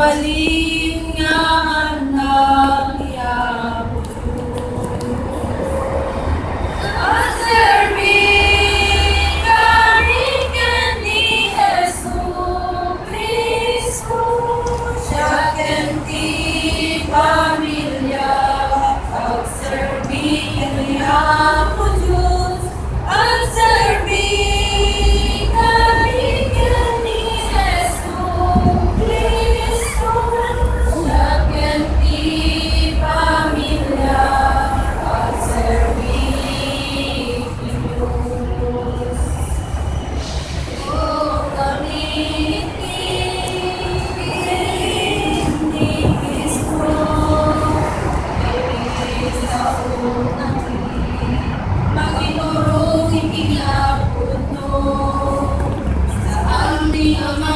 Balin nga anak yapon ang serving karikan ni Jesucristo siya kanti pamilya ang serving yapon Diyos ang serving karikan ni Jesucristo siya kanti pamilya ang serving Diyos. O kami ni Cristo Maginurong ikinapon no sa aming Ama